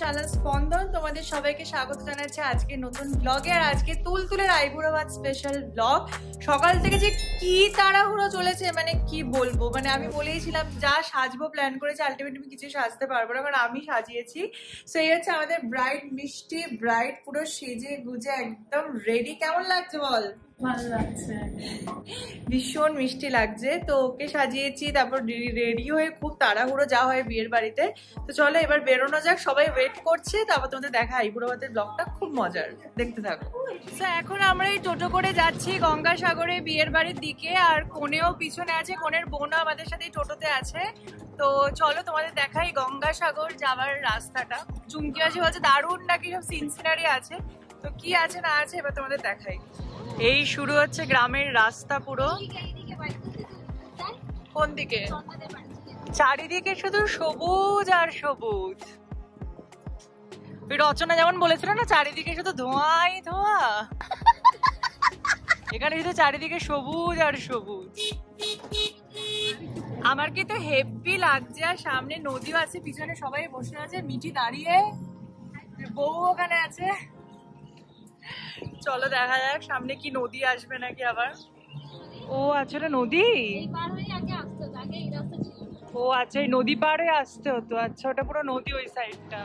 Channel স্পন্দন। তোমাদের সবাইকে স্বাগত জানাচ্ছি আজকে নতুন ব্লগে। আর আজকে তুলতুলের আইবুড়োভাত স্পেশাল ব্লগ। সকাল থেকে যে কি তাড়াহুড়ো চলেছে মানে কি বলবো, মানে আমি বলেইছিলাম যা সাজবো প্ল্যান করেছি, আলটিমেটলি আমি কিছু সাজতে পারবো না, কারণ আমি সাজিয়েছি। সো এই হচ্ছে আমাদের ব্রাইড মিষ্টি। ব্রাইড পুরো সেজে গুজে একদম রেডি। কেমন লাগছে বল? ভালো লাগছে, ভীষণ মিষ্টি লাগছে। তো ওকে সাজিয়েছি, তারপর রেডি হয়ে খুব তাড়াহুড়ো যাওয়া হয় বিয়ের বাড়িতে। তো চলো এবার বেরোনো যাক, সবাই ওয়েট করছে। তারপর তোমাদের দেখা আইবুড়ো ভাতের ব্লগটা খুব মজার, দেখতে থাকো। তো এখন আমরা এই টোটো করে যাচ্ছি গঙ্গাসাগরে বিয়ের বাড়ির দিকে। আর কোনেও পিছনে আছে, কোনের বোনও আমাদের সাথে এই টোটোতে আছে। তো চলো তোমাদের দেখাই গঙ্গাসাগর যাওয়ার রাস্তাটা। চুমকি মাসি বলছে দারুণ নাকি সব সিনসিনারি আছে। তো কি আছে না আছে এবার তোমাদের দেখাই। এই শুরু হচ্ছে গ্রামের রাস্তা পুরো। কোন দিকে? চারিদিকে শুধু সবুজ আর সবুজ। ওই রচনা যেমন বলেছিল না, চারিদিকে শুধু ধোঁয়াই ধোঁয়া, এখানে শুধু চারিদিকে সবুজ আর সবুজ। আমার কিন্তু হেভি লাগছে। আর সামনে নদীও আছে, পিছনে সবাই বসে আছে, মিঠি দাঁড়িয়ে, বউ ওখানে আছে। চলো দেখা যাক সামনে কি নদী আসবে নাকি আবার। ও আচ্ছা, এটা নদী। ও আচ্ছা, এই নদী পাড়ে আসতে হতো। আচ্ছা, ওটা পুরো নদী ওই সাইডটা।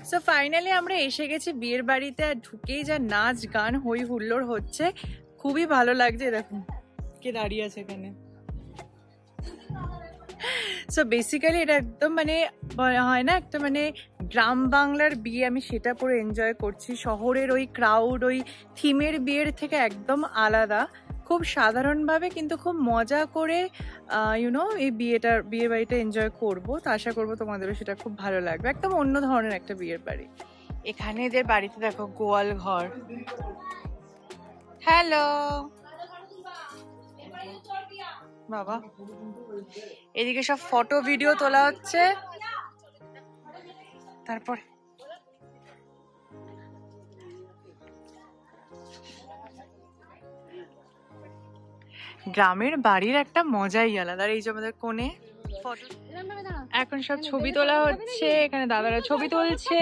সো ফাইনালি আমরা এসে গেছি বিয়ের বাড়িতে। আর ঢুকেই যা নাচ গান হই হুল্লোড় হচ্ছে, খুবই ভালো লাগছে। দেখুন কে দাঁড়িয়ে আছে এখানে। সো বেসিক্যালি এটা একদম মানে হয় না একটা মানে গ্রাম বাংলার বিয়ে, আমি সেটা পুরো এনজয় করছি। শহরের ওই ক্রাউড, ওই থিমের বিয়ের থেকে একদম আলাদা। খুব সাধারণভাবে কিন্তু খুব মজা করে ইউনো এই বিয়ের বাড়িটা এনজয় করবো। তো আশা করবো তোমাদেরও সেটা খুব ভালো লাগবে। একদম অন্য ধরনের একটা বিয়ের বাড়ি। এখানে এদের বাড়িতে দেখো গোয়াল ঘর। হ্যালো বাবা, এদিকে সব ফটো ভিডিও তোলা হচ্ছে। তারপর গ্রামের বাড়ির একটা মজাই আলাদা। এই যে আমাদের কোণে ফটো, এখন সব ছবি তোলা হচ্ছে। এখানে দাদারা ছবি তুলছে।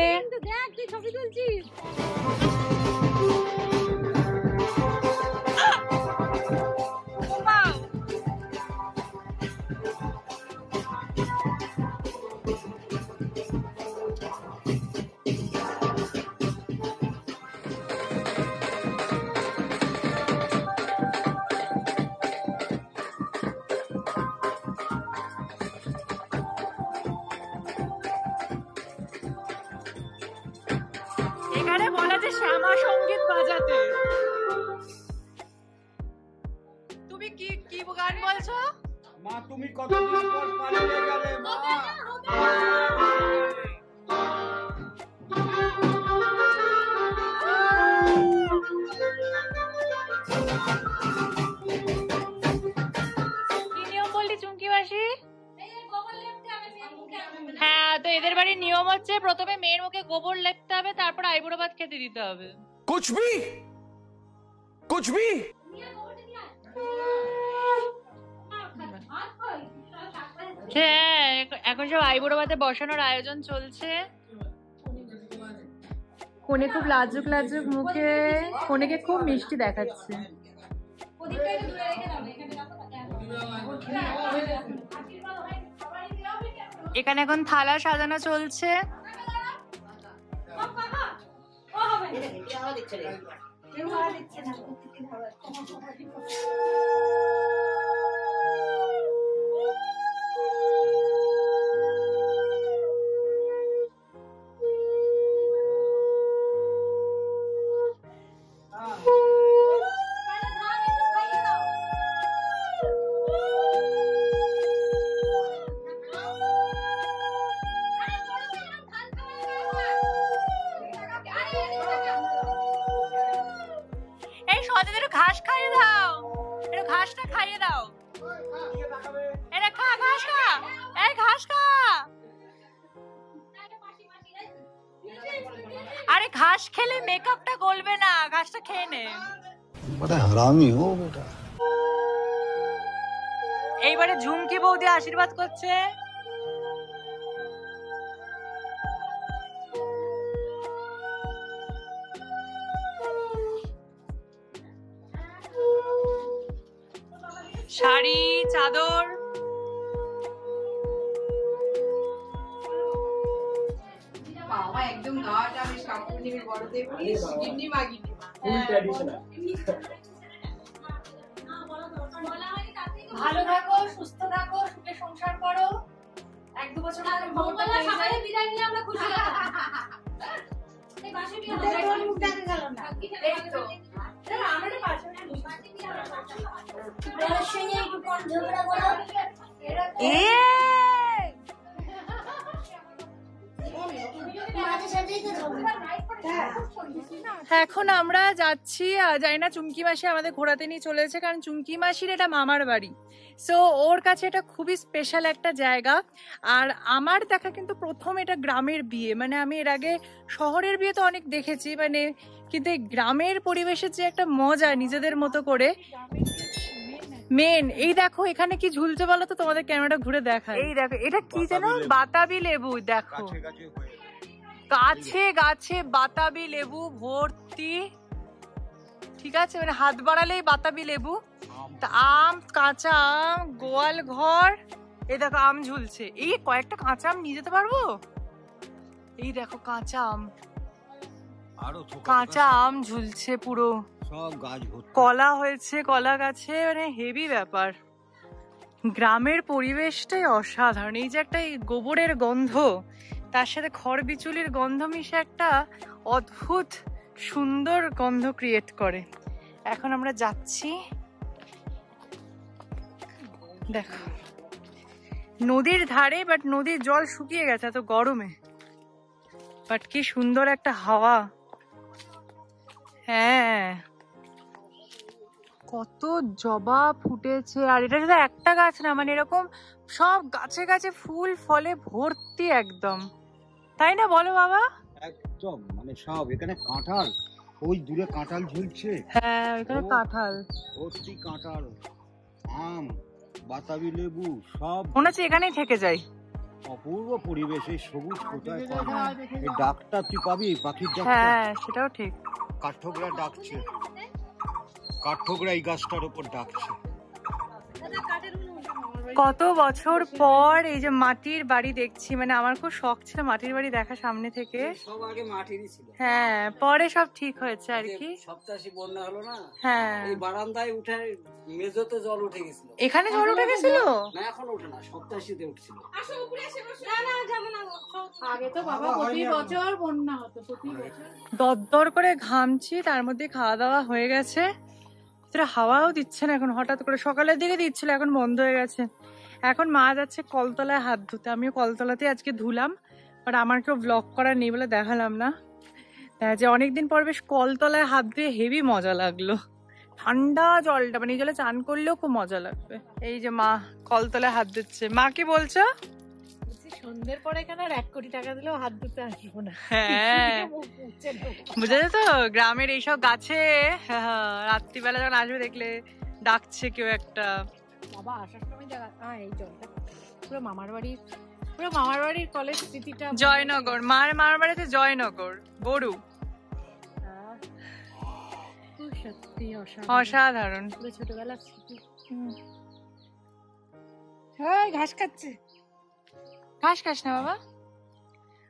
এখানে বলা যে শ্যামা সঙ্গীত বাজাতে। তুমি কি কি গান বলছো মা? তুমি কতদিন পর পালিয়ে গেলে মা। কি নিয়ম বললি চুমকি মাসি? হ্যাঁ, তো এদের বাড়ির নিয়ম হচ্ছে প্রথমে মেয়ের মুখে গোবর লেপতে হবে, তারপর আইবুড়ো ভাত খেতে দিতে হবে। কুছ ভি হ্যাঁ, এখন সব আইবুড়ো ভাতে বসানোর আয়োজন চলছে। কোনে খুব লাজুক লাজুক মুখে, কোনেকে খুব মিষ্টি দেখাচ্ছে। এখানে এখন থালা সাজানো চলছে। এই সতেদের ঘাস খাইয়ে দাও, এটা ঘাসটা খাইয়ে দাও, এটা খা, ঘাস খা, এই ঘাস খা। আরে ঘাস খেলে মেকআপটা গলবে না, ঘাসটা খেয়ে নে। বড় হারামি হো বেটা। এইবারে ঝুমকি বৌদি আশীর্বাদ করছে। শাড়ি, চাদর, বাবা একদম গাটা বেশ কাপড় নিবি বড়দের গিন্নি মাগিনি ফুল ট্র্যাডিশনাল। ভালো থাকো, সুস্থ থাকো, সুখে সংসার করো। 1-2 বছর পরে বউটা পেয়ে যাবে। বিদায় নিয়ে আমরা খুশি হলাম। এই বাসে বিয়ে হবে কোন মুখ দেখে গেল না। এই তো আমাদের পাশে বড় সঙ্গে একটু কোন ঝগড়া করো। মাঝে সাথেই তো ঝগড়া। এখন আমরা যাচ্ছি, জানি না চুমকি মাসি আমাদের ঘোরাতে নিয়ে চলেছে, কারণ চুমকি মাসির এটা মামার বাড়ি। সো ওর কাছে এটা খুবই স্পেশাল একটা জায়গা। আর আমার দেখা কিন্তু প্রথম এটা গ্রামের বিয়ে, মানে আমি এর আগে শহরের বিয়ে তো অনেক দেখেছি, মানে কিন্তু এই গ্রামের পরিবেশের যে একটা মজা নিজেদের মতো করে মেন। এই দেখো এখানে কি ঝুলছে বলো তো, তোমাদের ক্যামেরাটা ঘুরে দেখা। এই দেখো এটা কি যেন, বাতাবি লেবু। দেখো গাছে গাছে বাতাবি লেবু ভর্তি, ঠিক আছে, মানে হাত বাড়ালেই বাতাবি লেবু। তা আম, কাঁচা আম, গোয়াল ঘর। এই দেখো আম ঝুলছে, এই কয়েকটা কাঁচা আম নিয়ে যেতে পারবো। এই দেখো কাঁচা আম, কাঁচা আম ঝুলছে পুরো, সব গাছ কলা হয়েছে কলা গাছে, মানে হেভি ব্যাপার। গ্রামের পরিবেশটাই অসাধারণ। এই যে একটা গোবরের গন্ধ, তার সাথে খড় বিচুলির গন্ধ মিশে একটা অদ্ভুত সুন্দর গন্ধ ক্রিয়েট করে। এখন আমরা যাচ্ছি, দেখো নদীর ধারে, বাট নদীর জল শুকিয়ে গেছে এত গরমে, বাট কি সুন্দর একটা হাওয়া। হ্যাঁ কত জবা ফুটেছে, আর এটা শুধু একটা গাছ না, মানে এরকম সব গাছে গাছে ফুল ফলে ভর্তি একদম, তাই না বলো বাবা? একদম, মানে সব এখানে কাঁঠাল, ওই দূরে কাঁঠাল ঝুলছে। হ্যাঁ এখানে কাঁঠাল ভর্তি কাঁঠাল, আম, বাতাবি লেবু, সব মনে হচ্ছে এখানেই থেকে যাই। অপূর্ব পরিবেশে সবুজ কোথায় পাবি, এই ডাকটা তুই পাবি, পাখির ডাকটা। হ্যাঁ সেটাও ঠিক। কাঠঠোকরা ডাকছে, কাঠঠোকরা এই গাছটার উপর ডাকছে। কত বছর পর এই যে মাটির বাড়ি দেখছি, মানে আমার খুব শখ ছিল মাটির বাড়ি দেখা সামনে থেকে। সব আগে মাটিরই ছিল। হ্যাঁ পরে সব ঠিক হয়েছে আর কি। সপ্তাশি বন্যা হলো না, হ্যাঁ এই বারান্দায় উঠে মেজোতে জল উঠে গেছিল। এখানে জল উঠে গেছিল না এখন ওঠে না, সপ্তাশিতে উঠছিল। আগে তো বাবা প্রতি বছর বন্যা হতো, প্রতি বছর। দরদর করে ঘামছি, তার মধ্যে খাওয়া দাওয়া হয়ে গেছে, হাওয়াও দিচ্ছে না এখন, হঠাৎ করে সকালের দিকে দিচ্ছিল, এখন বন্ধ হয়ে গেছে। এখন মা যাচ্ছে কলতলায় হাত ধুতে, আমিও কলতলাতে আজকে ধুলাম, বাট আমার কেউ ব্লগ করার নেই বলে দেখালাম না। যে অনেকদিন পর বেশ কলতলায় হাত ধুয়ে হেভি মজা লাগলো, ঠান্ডা জলটা, মানে এই জলে চান করলেও খুব মজা লাগবে। এই যে মা কলতলায় হাত ধুচ্ছে। মা কি বলছো? সন্ধ্যের পরে এখানে আর 1 কোটি টাকা দিলেও হাত ধুতে আসবো না। হ্যাঁ বুঝেছো তো, গ্রামের এইসব গাছে রাত্রিবেলা যখন আসবে দেখলে ডাকছে কেউ একটা। বাবা আসার সময় এই জলটা পুরো মামার বাড়ির কলেজ স্মৃতিটা। জয়নগর, মামার বাড়িতে জয়নগর গরু, সত্যি অসাধারণ পুরো ছোটবেলার স্মৃতি। ঘাস খাচ্ছে, ঘাস খাস না বাবা।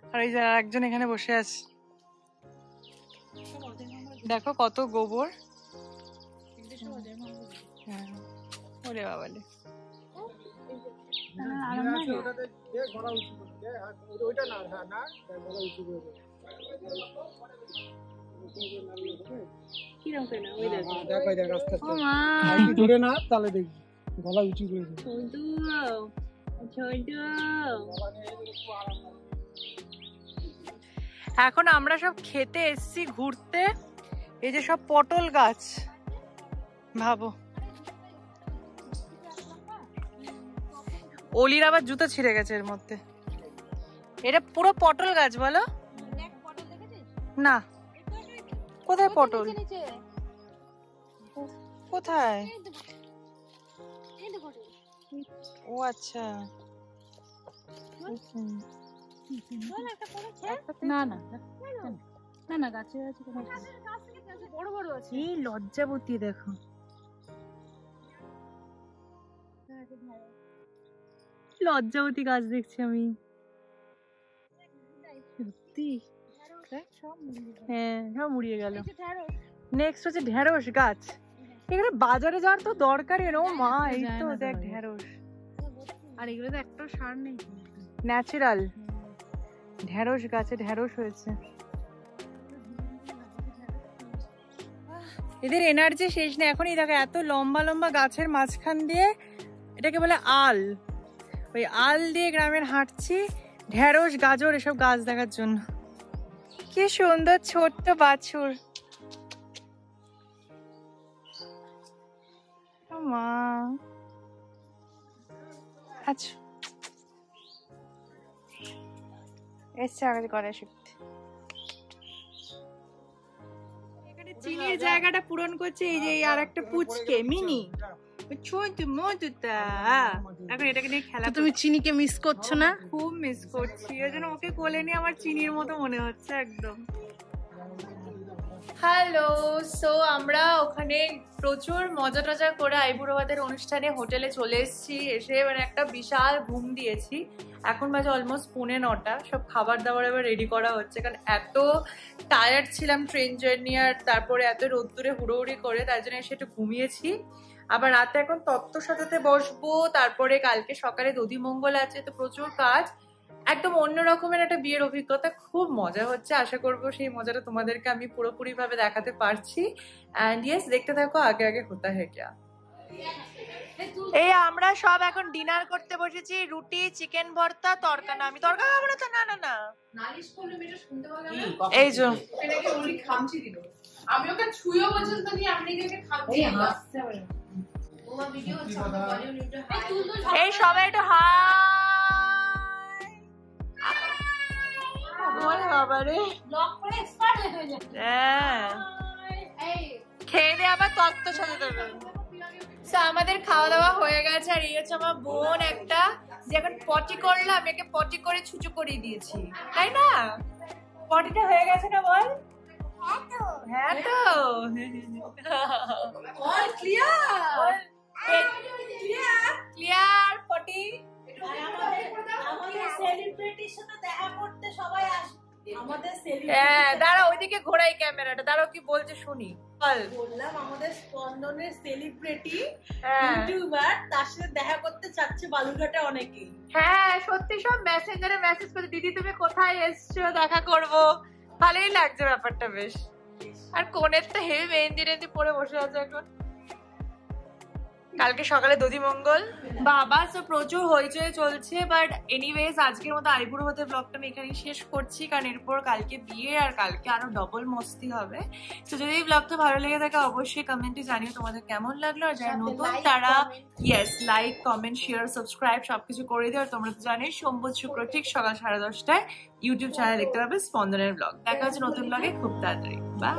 আর এই যে একজন এখানে বসে আছে, দেখো কত গোবর। হ্যাঁ ওরে বাবালে, জোরে না তাহলে দেখবি গলা উঁচু করে দেবে। এখন আমরা সব খেতে এসছি ঘুরতে। এই যে সব পটল গাছ, ভাবো, অলির আবার জুতো ছিঁড়ে গেছে এর মধ্যে। এটা পুরো পটল গাছ বলো না? কোথায় পটল? কোথায়? ও আচ্ছা, না না না না গাছে আছে বড় বড় আছে। এই লজ্জাবতী দেখো, লজ্জাবতী গাছ দেখছি আমি। সত্যি? হ্যাঁ, সব মুড়িয়ে গেল। নেক্সট হচ্ছে ঢেঁড়স গাছ। এখানে বাজারে যাওয়ার তো দরকারই নেই। ও মা, এই তো দেখ ঢেঁড়স। আর এগুলো তো একটা সার নেই, ন্যাচারাল ঢেঁড়স গাছে ঢেঁড়স হয়েছে। এদের এনার্জি শেষ নেই। এখনই দেখো এত লম্বা লম্বা গাছের মাঝখান দিয়ে, এটাকে বলে আল, ওই আল দিয়ে গ্রামের হাঁটছি ঢেঁড়স গাজর এসব গাছ দেখার জন্য। কি সুন্দর ছোট্ট বাছুর। মা আচ্ছা এসছে আগে করে শিখতে। এখানে চিনির জায়গাটা পূরণ করছে এই যে আর একটা পুচকে মিনি ছোট মধুটা। এখন এটাকে নিয়ে খেলা। তুমি চিনিকে মিস করছো না? খুব মিস করছি, এর জন্য ওকে কোলে নিয়ে আমার চিনির মতো মনে হচ্ছে একদম। হ্যালো, সো আমরা ওখানে প্রচুর মজা টজা করে আইবুড়ো ভাতের অনুষ্ঠানে হোটেলে চলে এসেছি। এসে মানে একটা বিশাল ঘুম দিয়েছি। এখন বাজে অলমোস্ট 9:45। সব খাবার দাবার এবার রেডি করা হচ্ছে, কারণ এত টায়ার্ড ছিলাম ট্রেন জার্নি আর তারপরে এত রোদ্দুরে হুড়োহুড়ি করে, তার জন্য এসে একটু ঘুমিয়েছি। আবার রাতে এখন তত্ত্ব সাজাতে বসবো, তারপরে কালকে সকালে দধিমঙ্গল আছে, তো প্রচুর কাজ। একদম অন্য রকমের একটা বিয়ের অভিজ্ঞতা, খুব মজা হচ্ছে। আশা করবো সেই মজাটা তোমাদেরকে আমি পুরোপুরি ভাবে দেখাতে পারছি। এন্ড ইয়েস, দেখতে থাকো আগে আগে হতা হ্যায় ক্যা। এই আমরা সব এখন ডিনার করতে বসেছি। রুটি, চিকেন ভর্তা, তরকা। না আমি তরকা খাবো না তো। না না না, নালিশ করলে মেয়েটা শুনতে পাবে না। এই যে এটাকে উনি খামচি দিল। আমি ওকে ছুঁয়ো পর্যন্ত নিয়ে আপনি কে খামচি দিল। ওমা ভিডিও হচ্ছে, আমাদের বলিউড হাই। এই সবাই একটু হাই। ওরে বাবা রে, ব্লগ করে এক্সপার্ট হয়ে যাবে। হ্যাঁ, এই খেয়ে দিয়ে আবার তত্ত্ব সাজাতে হবে। আমাদের খাওয়া দাওয়া হয়ে গেছে। আর এই হচ্ছে আমার বোন একটা, যে এখন পটি করলাম, একে পটি করে ছুচু করে দিয়েছি, তাই না? পটিটা হয়ে গেছে না বল? হ্যাঁ তো, অল ক্লিয়ার ক্লিয়ার পটি। আমাদের সেলিব্রিটির সাথে দেখা করতে সবাই আসবে। আমাদের হ্যাঁ, দাঁড়াও ওইদিকে ঘোরাই ক্যামেরাটা, দাঁড়াও কি বলছে শুনি। বল। বললাম আমাদের স্পন্দনের সেলিব্রিটি হ্যাঁ ইউটিউবার, তার সাথে দেখা করতে চাচ্ছে বালুরঘাটে অনেকেই। হ্যাঁ, সত্যি সব মেসেঞ্জারে মেসেজ করে, দিদি তুমি কোথায় এসছো, দেখা করব। ভালোই লাগছে ব্যাপারটা বেশ। আর কোনের তো হেভি মেহেন্দি টেন্দি পরে বসে আছে এখন। কালকে সকালে দধিমঙ্গল বাবা, তো প্রচুর হইচই চলছে। বাট এনিওয়েজ, আজকের মতো আইবুড়ো ভাতের ব্লগটা আমি এখানেই শেষ করছি, কারণ এরপর কালকে বিয়ে আর কালকে আরো ডবল মস্তি হবে। তো যদি এই ব্লগটা ভালো লেগে থাকে অবশ্যই কমেন্টে জানিও তোমাদের কেমন লাগলো। আর যারা নতুন তারা yes like, comment, share, subscribe সবকিছু করে দিও। আর তোমরা তো জানোই সোমবার শুক্র ঠিক সকাল 10:30টায় ইউটিউব চ্যানেল দেখতে পাবে স্পন্দনের ব্লগ। দেখা হচ্ছে নতুন ব্লগে খুব তাড়াতাড়ি। বাই।